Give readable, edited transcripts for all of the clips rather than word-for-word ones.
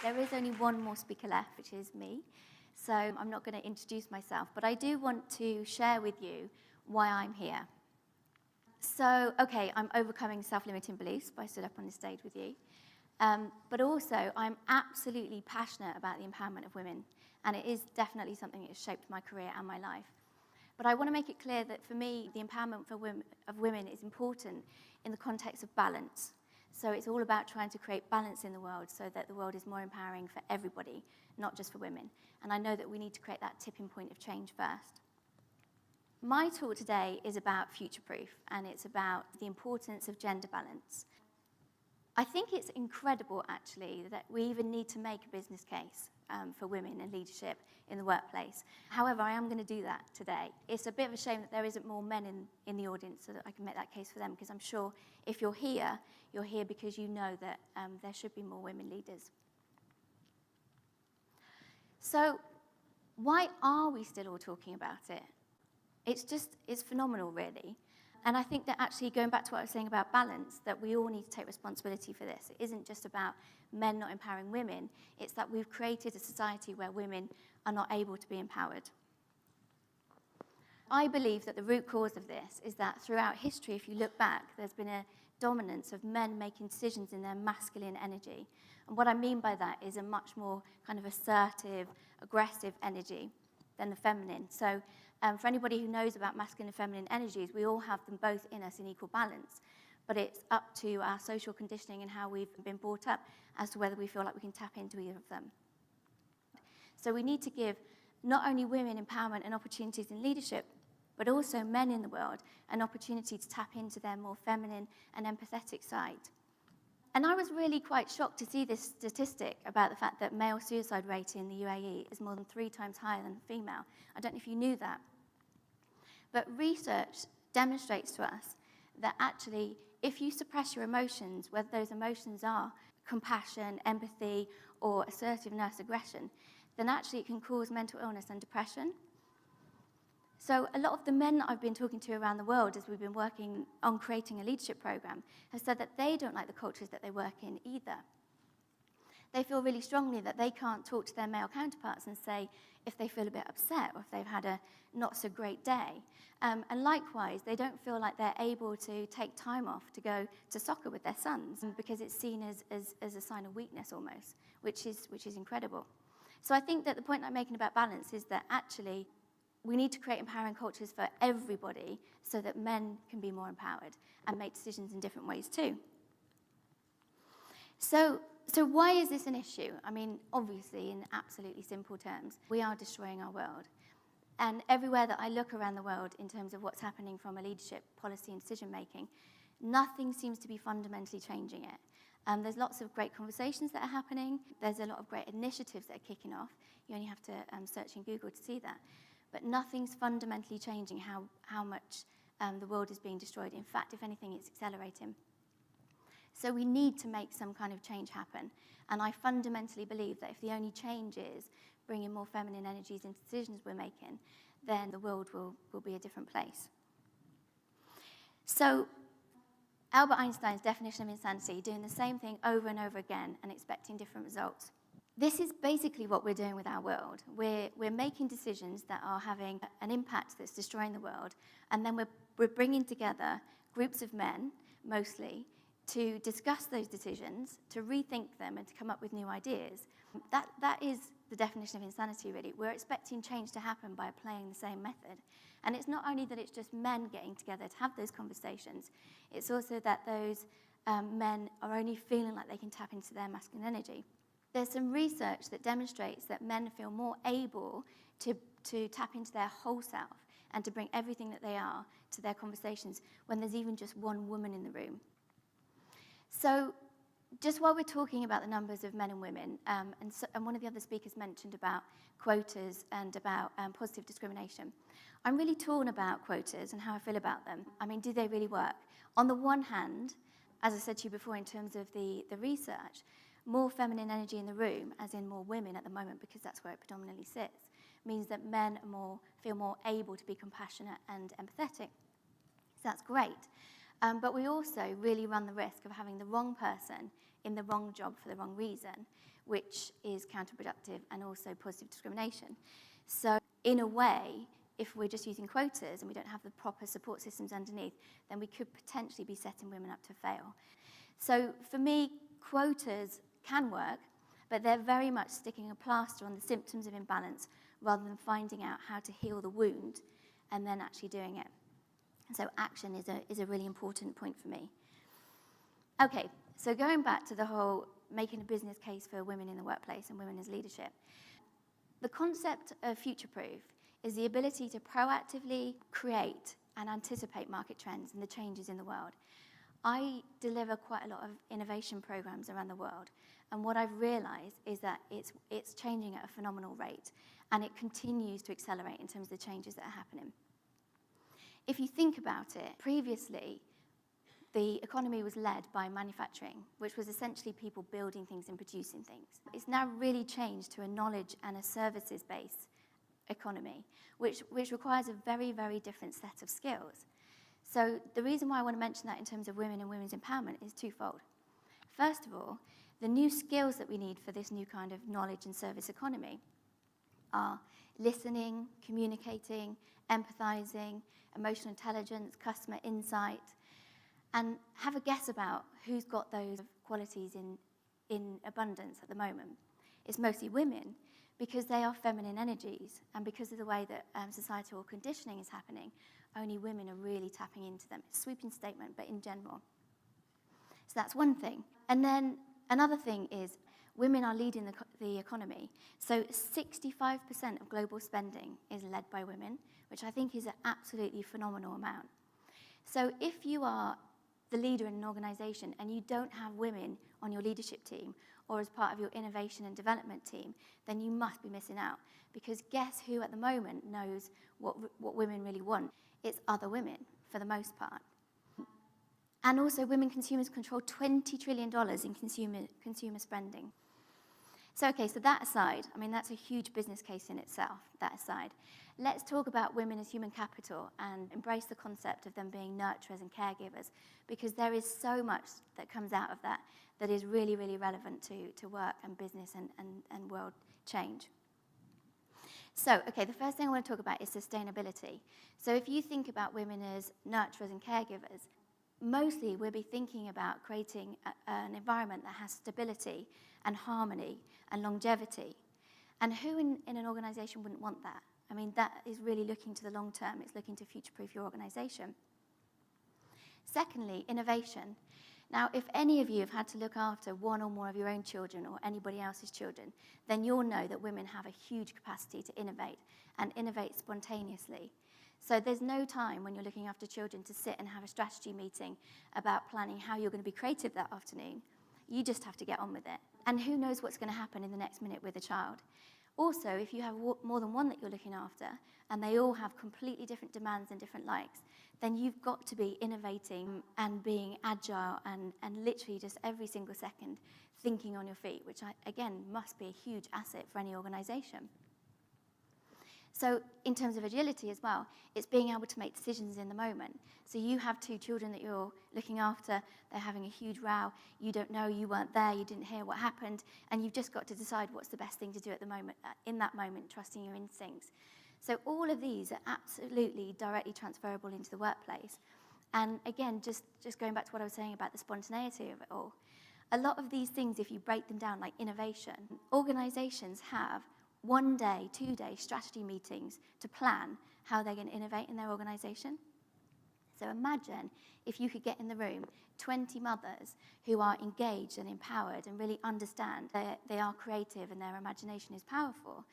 There is only one more speaker left, which is me. So I'm not going to introduce myself, but I do want to share with you why I'm here. So, okay, I'm overcoming self-limiting beliefs by stood up on this stage with you. But also, I'm absolutely passionate about the empowerment of women, and it is definitely something that has shaped my career and my life. But I want to make it clear that for me, the empowerment of women is important in the context of balance. So it's all about trying to create balance in the world so that the world is more empowering for everybody, not just for women. And I know that we need to create that tipping point of change first. My talk today is about future-proof, and it's about the importance of gender balance. I think it's incredible, actually, that we even need to make a business case for women in leadership in the workplace. However, I am going to do that today. It's a bit of a shame that there isn't more men in the audience so that I can make that case for them, because I'm sure if you're here because you know that there should be more women leaders. So why are we still all talking about it? It's phenomenal, really. And I think that actually, going back to what I was saying about balance, that we all need to take responsibility for this. It isn't just about men not empowering women. It's that we've created a society where women are not able to be empowered. I believe that the root cause of this is that throughout history, if you look back, there's been a dominance of men making decisions in their masculine energy. And what I mean by that is a much more kind of assertive, aggressive energy than the feminine. So for anybody who knows about masculine and feminine energies, we all have them both in us in equal balance. But it's up to our social conditioning and how we've been brought up as to whether we feel like we can tap into either of them. So we need to give not only women empowerment and opportunities in leadership, but also men in the world an opportunity to tap into their more feminine and empathetic side. And I was really quite shocked to see this statistic about the fact that male suicide rate in the UAE is more than 3 times higher than female. I don't know if you knew that. But research demonstrates to us that actually, if you suppress your emotions, whether those emotions are compassion, empathy, or assertiveness, aggression, then actually it can cause mental illness and depression. So a lot of the men that I've been talking to around the world as we've been working on creating a leadership program have said that they don't like the cultures that they work in either. They feel really strongly that they can't talk to their male counterparts and say if they feel a bit upset or if they've had a not so great day. And likewise, they don't feel like they're able to take time off to go to soccer with their sons because it's seen as a sign of weakness almost, which is incredible. So I think that the point I'm making about balance is that actually we need to create empowering cultures for everybody so that men can be more empowered and make decisions in different ways too. So why is this an issue? I mean, obviously, in absolutely simple terms, we are destroying our world. And everywhere that I look around the world in terms of what's happening from a leadership, policy and decision-making, nothing seems to be fundamentally changing it. There's lots of great conversations that are happening. There's a lot of great initiatives that are kicking off. You only have to search in Google to see that. But nothing's fundamentally changing how much the world is being destroyed. In fact, if anything, it's accelerating. So we need to make some kind of change happen. And I fundamentally believe that if the only change is bringing more feminine energies into decisions we're making, then the world will be a different place. So Albert Einstein's definition of insanity, doing the same thing over and over again and expecting different results. This is basically what we're doing with our world. We're making decisions that are having an impact that's destroying the world, and then we're bringing together groups of men, mostly, to discuss those decisions, to rethink them, and to come up with new ideas. That is the definition of insanity, really. We're expecting change to happen by applying the same method. And it's not only that it's just men getting together to have those conversations, it's also that those men are only feeling like they can tap into their masculine energy. There's some research that demonstrates that men feel more able to tap into their whole self and to bring everything that they are to their conversations when there's even just one woman in the room. So just while we're talking about the numbers of men and women, and one of the other speakers mentioned about quotas and about positive discrimination, I'm really torn about quotas and how I feel about them. I mean, do they really work? On the one hand, as I said to you before in terms of the research, more feminine energy in the room, as in more women at the moment, because that's where it predominantly sits, means that men feel more able to be compassionate and empathetic. So that's great. But we also really run the risk of having the wrong person in the wrong job for the wrong reason, which is counterproductive and also positive discrimination. So in a way, if we're just using quotas and we don't have the proper support systems underneath, then we could potentially be setting women up to fail. So for me, quotas can work, but they're very much sticking a plaster on the symptoms of imbalance rather than finding out how to heal the wound and then actually doing it. So action is a really important point for me. Okay, so going back to the whole making a business case for women in the workplace and women as leadership, the concept of future-proof is the ability to proactively create and anticipate market trends and the changes in the world. I deliver quite a lot of innovation programs around the world, and what I've realized is that it's changing at a phenomenal rate, and it continues to accelerate in terms of the changes that are happening. If you think about it, previously, the economy was led by manufacturing, which was essentially people building things and producing things. It's now really changed to a knowledge and a services-based economy, which requires a very, very different set of skills. So the reason why I want to mention that in terms of women and women's empowerment is twofold. First of all, the new skills that we need for this new kind of knowledge and service economy are listening, communicating, empathizing, emotional intelligence, customer insight, and have a guess about who's got those qualities in abundance at the moment. It's mostly women because they are feminine energies, and because of the way that societal conditioning is happening, only women are really tapping into them. It's a sweeping statement, but in general. So that's one thing. And then another thing is women are leading the economy. So 65% of global spending is led by women, which I think is an absolutely phenomenal amount. So if you are the leader in an organization and you don't have women on your leadership team or as part of your innovation and development team, then you must be missing out. Because guess who at the moment knows what women really want? It's other women, for the most part. And also, women consumers control $20 trillion in consumer spending. So, okay, so that aside, I mean, that's a huge business case in itself, that aside. Let's talk about women as human capital and embrace the concept of them being nurturers and caregivers, because there is so much that comes out of that that is really, really relevant to work and business and world change. So, okay, the first thing I want to talk about is sustainability. So if you think about women as nurturers and caregivers, mostly we'll be thinking about creating an environment that has stability and harmony and longevity. And who in an organization wouldn't want that? I mean, that is really looking to the long term. It's looking to future-proof your organization. Secondly, innovation. Now, if any of you have had to look after one or more of your own children or anybody else's children, then you'll know that women have a huge capacity to innovate and innovate spontaneously. So there's no time when you're looking after children to sit and have a strategy meeting about planning how you're going to be creative that afternoon. You just have to get on with it. And who knows what's going to happen in the next minute with a child. Also, if you have more than one that you're looking after, and they all have completely different demands and different likes, then you've got to be innovating and being agile and literally just every single second thinking on your feet, which, again, must be a huge asset for any organization. So in terms of agility as well, it's being able to make decisions in the moment. So you have two children that you're looking after, they're having a huge row, you don't know, you weren't there, you didn't hear what happened, and you've just got to decide what's the best thing to do at the moment, in that moment, trusting your instincts. So all of these are absolutely directly transferable into the workplace. And again, just going back to what I was saying about the spontaneity of it all, a lot of these things, if you break them down like innovation, organizations have 1 day, 2 day strategy meetings to plan how they're going to innovate in their organization. So imagine if you could get in the room 20 mothers who are engaged and empowered and really understand that they are creative and their imagination is powerful.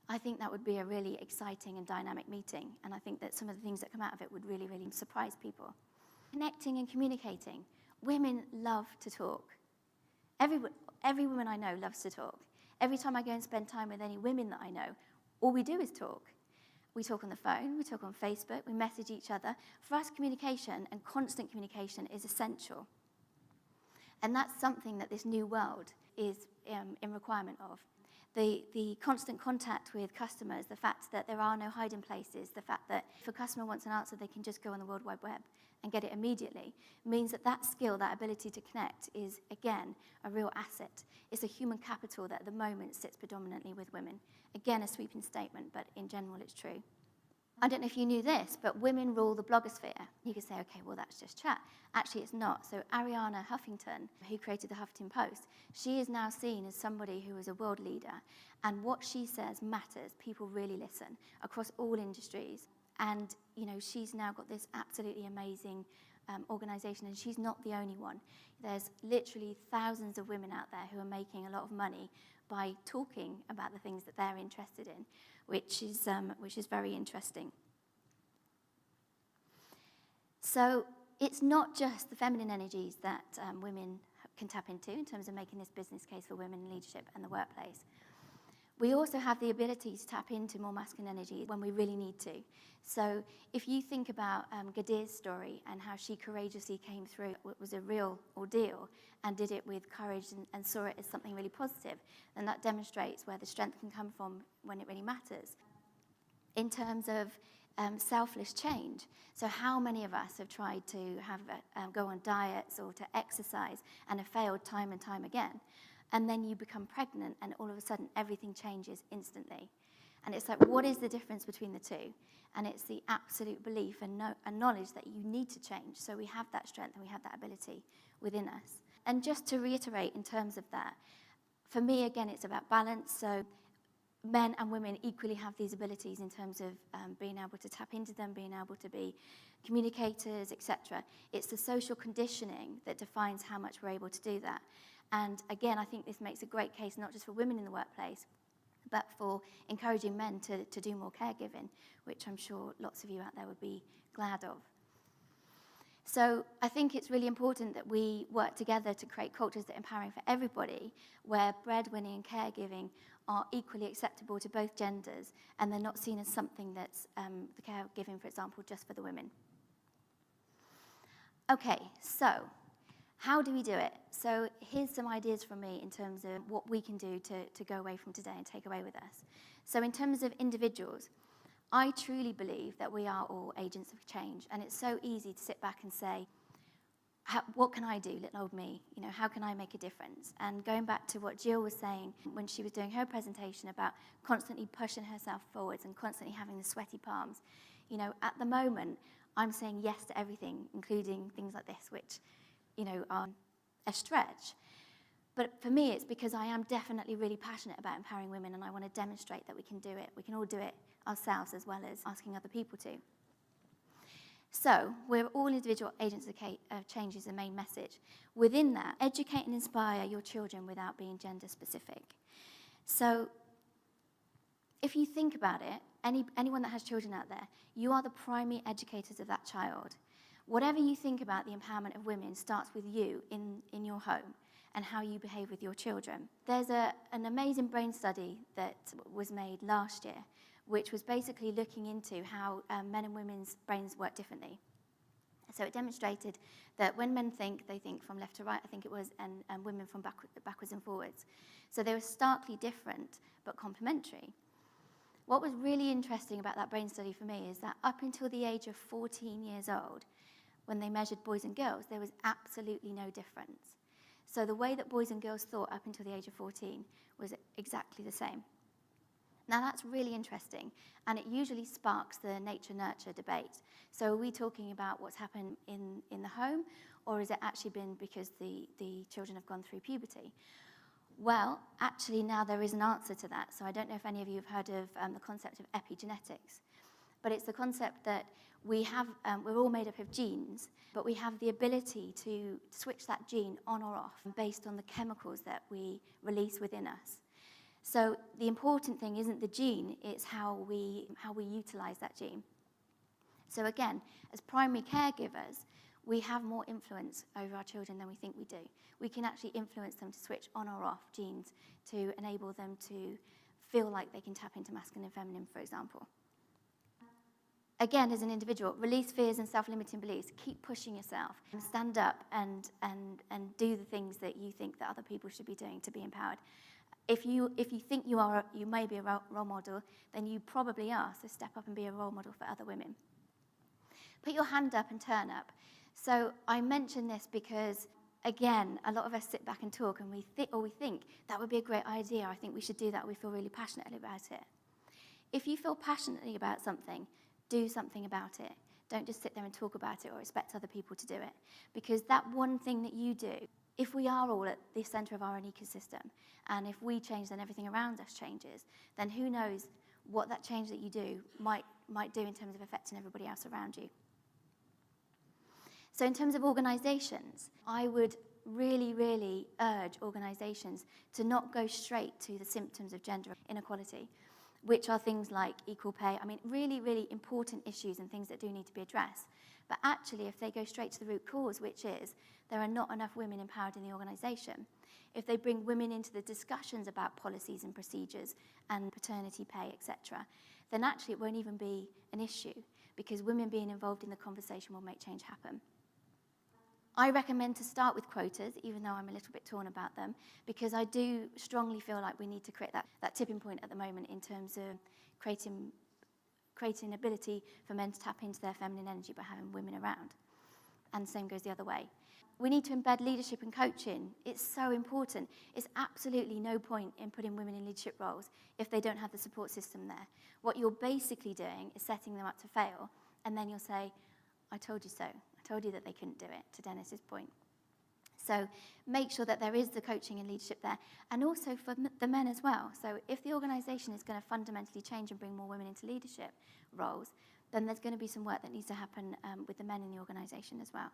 I think that would be a really exciting and dynamic meeting, and I think that some of the things that come out of it would really, really surprise people. Connecting and communicating. Women love to talk. Every woman I know loves to talk. Every time I go and spend time with any women that I know, all we do is talk. We talk on the phone, we talk on Facebook, we message each other. For us, communication and constant communication is essential. And that's something that this new world is in requirement of. The constant contact with customers, the fact that there are no hiding places, the fact that if a customer wants an answer, they can just go on the World Wide Web and get it immediately means that that skill, that ability to connect is, again, a real asset. It's a human capital that at the moment sits predominantly with women. Again, a sweeping statement, but in general it's true. I don't know if you knew this, but women rule the blogosphere. You could say, okay, well, that's just chat. Actually, it's not. So Ariana Huffington, who created the Huffington Post, she is now seen as somebody who is a world leader. And what she says matters. People really listen across all industries. And, you know, she's now got this absolutely amazing organization, and she's not the only one. There's literally thousands of women out there who are making a lot of money by talking about the things that they're interested in, which is very interesting. So it's not just the feminine energies that women can tap into in terms of making this business case for women in leadership and the workplace. We also have the ability to tap into more masculine energy when we really need to. So if you think about Gadir's story and how she courageously came through what was a real ordeal and did it with courage and saw it as something really positive, then that demonstrates where the strength can come from when it really matters. In terms of selfless change, so how many of us have tried to go on diets or to exercise and have failed time and time again? And then you become pregnant and all of a sudden everything changes instantly. And it's like, what is the difference between the two? And it's the absolute belief and knowledge that you need to change. So we have that strength and we have that ability within us. And just to reiterate in terms of that, for me, again, it's about balance. So men and women equally have these abilities in terms of being able to tap into them, being able to be communicators, etc. It's the social conditioning that defines how much we're able to do that. And again, I think this makes a great case not just for women in the workplace, but for encouraging men to do more caregiving, which I'm sure lots of you out there would be glad of. So I think it's really important that we work together to create cultures that are empowering for everybody, where breadwinning and caregiving are equally acceptable to both genders, and they're not seen as something that's the caregiving, for example, just for the women. Okay, so how do we do it? So here's some ideas from me in terms of what we can do to go away from today and take away with us. So in terms of individuals, I truly believe that we are all agents of change, and it's so easy to sit back and say, what can I do, little old me? You know, how can I make a difference? And going back to what Jill was saying when she was doing her presentation about constantly pushing herself forwards and constantly having the sweaty palms, you know, at the moment, I'm saying yes to everything, including things like this, which, you know, are a stretch. But for me, it's because I am definitely really passionate about empowering women, and I want to demonstrate that we can do it. We can all do it ourselves as well as asking other people to. So we're all individual agents of change is the main message. Within that, educate and inspire your children without being gender specific. So if you think about it, anyone that has children out there, you are the primary educators of that child. Whatever you think about the empowerment of women starts with you in your home and how you behave with your children. There's an amazing brain study that was made last year, which was basically looking into how men and women's brains work differently. So it demonstrated that when men think, they think from left to right, I think it was, and women from backwards and forwards. So they were starkly different, but complementary. What was really interesting about that brain study for me is that up until the age of 14 years old, when they measured boys and girls, there was absolutely no difference. So the way that boys and girls thought up until the age of 14 was exactly the same. Now that's really interesting, and it usually sparks the nature-nurture debate. So are we talking about what's happened in the home, or has it actually been because the children have gone through puberty? Well, actually now there is an answer to that. So I don't know if any of you have heard of the concept of epigenetics, but it's the concept that we're all made up of genes, but we have the ability to switch that gene on or off based on the chemicals that we release within us. So the important thing isn't the gene, it's how we utilize that gene. So again, as primary caregivers, we have more influence over our children than we think we do. We can actually influence them to switch on or off genes to enable them to feel like they can tap into masculine and feminine, for example. Again, as an individual, release fears and self-limiting beliefs. Keep pushing yourself and stand up and do the things that you think that other people should be doing to be empowered. If you think you may be a role model, then you probably are. So step up and be a role model for other women. Put your hand up and turn up. So I mention this because, again, a lot of us sit back and talk and we think that would be a great idea. I think we should do that. We feel really passionately about it. If you feel passionately about something, do something about it. Don't just sit there and talk about it or expect other people to do it. Because that one thing that you do, if we are all at the center of our own ecosystem, and if we change, then everything around us changes, then who knows what that change that you do might do in terms of affecting everybody else around you. So in terms of organizations, I would really, really urge organizations to not go straight to the symptoms of gender inequality, which are things like equal pay. I mean, really, really important issues and things that do need to be addressed. But actually, if they go straight to the root cause, which is there are not enough women empowered in the organization, if they bring women into the discussions about policies and procedures and paternity pay, etc., then actually it won't even be an issue, because women being involved in the conversation will make change happen. I recommend to start with quotas, even though I'm a little bit torn about them, because I do strongly feel like we need to create that tipping point at the moment in terms of creating ability for men to tap into their feminine energy by having women around. And the same goes the other way. We need to embed leadership and coaching. It's so important. It's absolutely no point in putting women in leadership roles if they don't have the support system there. What you're basically doing is setting them up to fail, and then you'll say, I told you so. I told you that they couldn't do it, to Dennis's point. So make sure that there is the coaching and leadership there, and also for the men as well. So if the organisation is going to fundamentally change and bring more women into leadership roles, then there's going to be some work that needs to happen with the men in the organisation as well.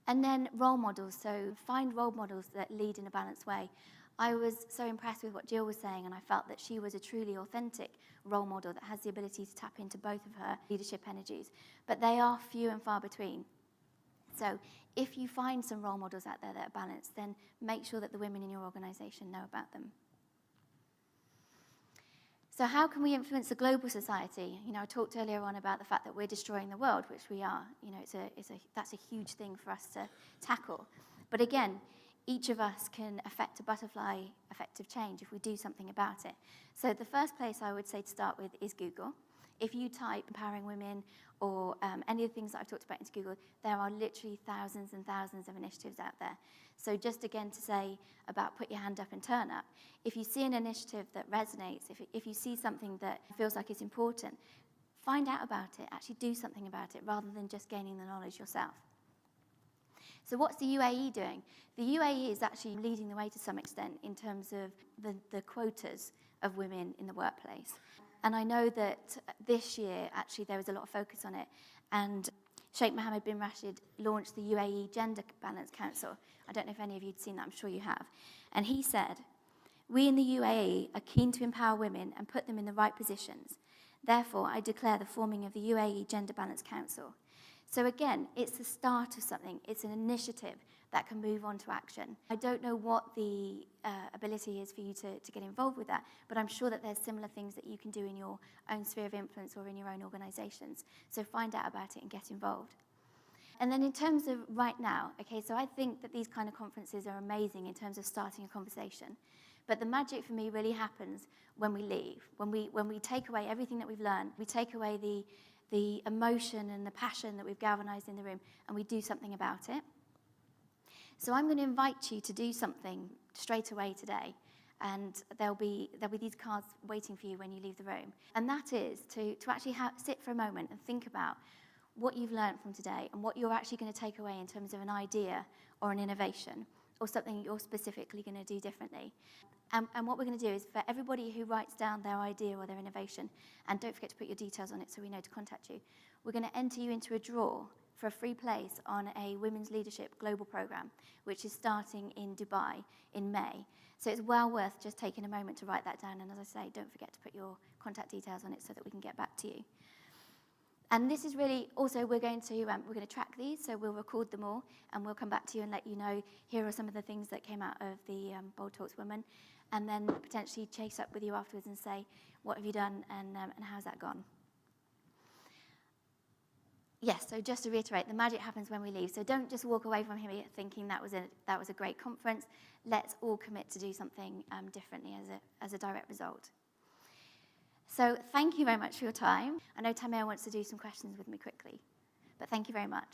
And then role models. So find role models that lead in a balanced way. I was so impressed with what Jill was saying, and I felt that she was a truly authentic role model that has the ability to tap into both of her leadership energies. But they are few and far between. So if you find some role models out there that are balanced, then make sure that the women in your organisation know about them. So how can we influence the global society? You know, I talked earlier on about the fact that we're destroying the world, which we are. You know, that's a huge thing for us to tackle. But again, each of us can affect a butterfly effect of change if we do something about it. So the first place I would say to start with is Google. If you type empowering women or any of the things that I've talked about into Google, there are literally thousands and thousands of initiatives out there. So just again to say about put your hand up and turn up, if you see an initiative that resonates, if you see something that feels like it's important, find out about it, actually do something about it rather than just gaining the knowledge yourself. So what's the UAE doing? The UAE is actually leading the way to some extent in terms of the quotas of women in the workplace. And I know that this year, actually, there was a lot of focus on it. And Sheikh Mohammed bin Rashid launched the UAE Gender Balance Council. I don't know if any of you have seen that, I'm sure you have. And he said, we in the UAE are keen to empower women and put them in the right positions. Therefore, I declare the forming of the UAE Gender Balance Council. So again, it's the start of something. It's an initiative that can move on to action. I don't know what the ability is for you to get involved with that, but I'm sure that there's similar things that you can do in your own sphere of influence or in your own organizations. So find out about it and get involved. And then in terms of right now, okay, so I think that these kind of conferences are amazing in terms of starting a conversation. But the magic for me really happens when we leave, when we take away everything that we've learned, we take away the emotion and the passion that we've galvanized in the room, and we do something about it. So I'm going to invite you to do something straight away today, and there'll be these cards waiting for you when you leave the room. And that is to actually sit for a moment and think about what you've learned from today and what you're actually going to take away in terms of an idea or an innovation or something you're specifically going to do differently. And what we're going to do is for everybody who writes down their idea or their innovation, and don't forget to put your details on it so we know to contact you, we're going to enter you into a draw for a free place on a Women's Leadership Global Programme, which is starting in Dubai in May. So it's well worth just taking a moment to write that down. And as I say, don't forget to put your contact details on it so that we can get back to you. And this is really also, we're going to track these, so we'll record them all, and we'll come back to you and let you know, here are some of the things that came out of the Bold Talks women, and then potentially chase up with you afterwards and say, what have you done and how's that gone? Yes, so just to reiterate, the magic happens when we leave. So don't just walk away from here thinking that was a great conference. Let's all commit to do something differently as a direct result. So thank you very much for your time. I know Tamir wants to do some questions with me quickly. But thank you very much.